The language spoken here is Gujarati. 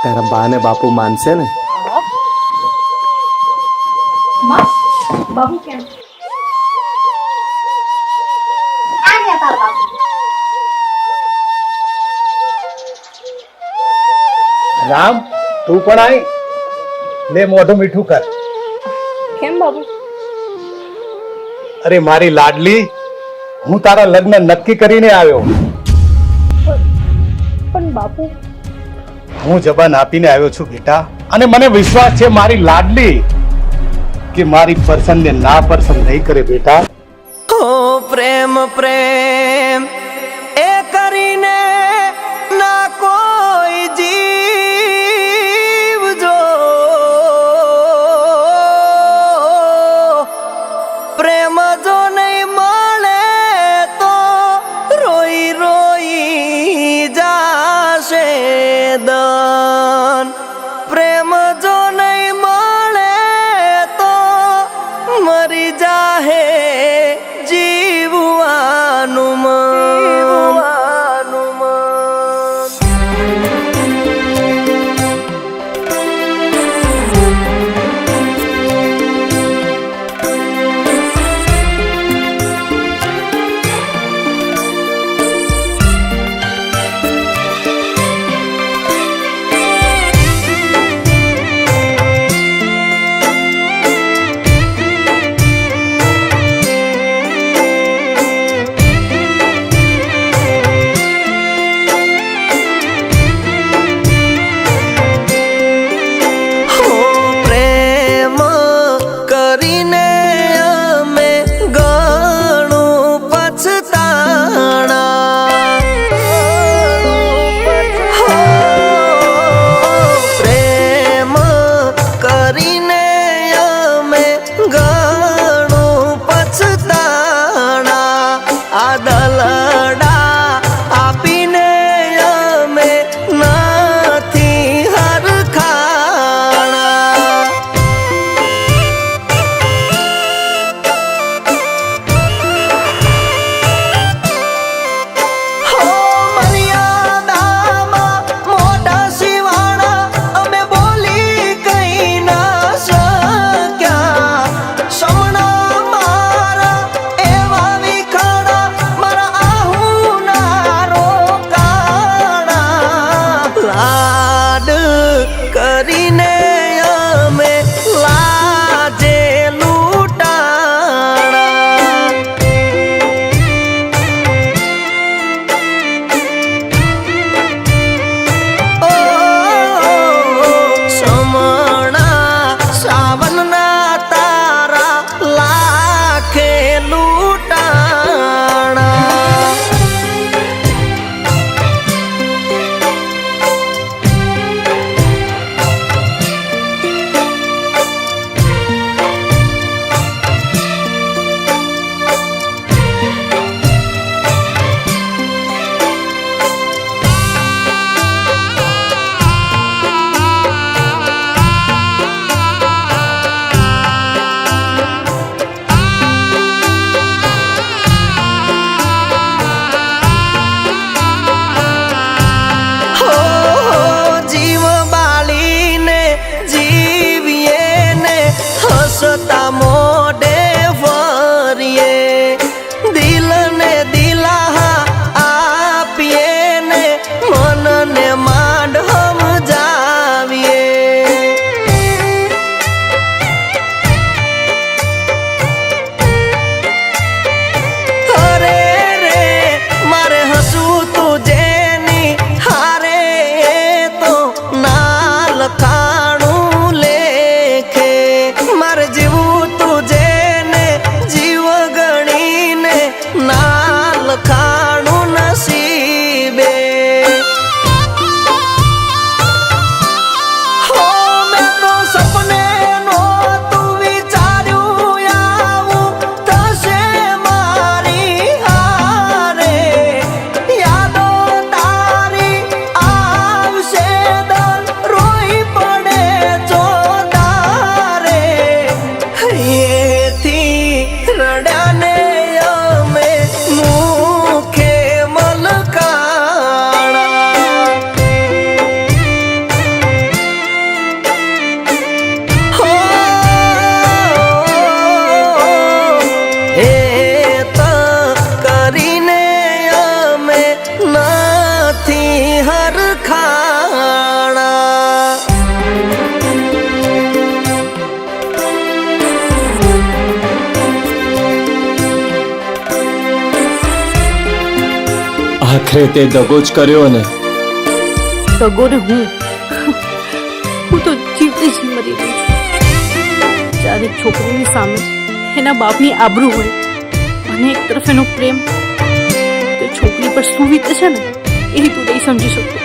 તારા બા ને બાપુ માનશે ને? બાબુ કેમ આ ગયા તાર બાપુ? રામ તું પણ આય લે મોઢું મીઠું કર. કેમ બાબુ? અરે મારી લાડલી, હું તારા લગ્ન નક્કી કરીને આવ્યો. પણ બાપુ હું જબાન આપીને આવ્યો છું બેટા, અને મને વિશ્વાસ છે મારી લાડલી કે મારી પસંદને ના પસંદ નહીં કરે બેટા. ઓ પ્રેમ પ્રેમ એ કરીને ના કોઈ જીવ જો પ્રેમ જો નહીં મળે તો રોઈ રોઈ જાશે દન. પ્રેમ જો નહીં મળે તો મરી જાહે જીવવાનું મન. આખરે તે દગો જ કર્યો ને. સગોરે હું તો જીવતે જ મરી રહી છું. જ્યારે છોકરીની સામે એના બાપની આબરૂ હોય અને એક તરફ એનો પ્રેમ, તો છોકરી પર શું વીતે છે ને એ તું નહીં સમજી શકતો.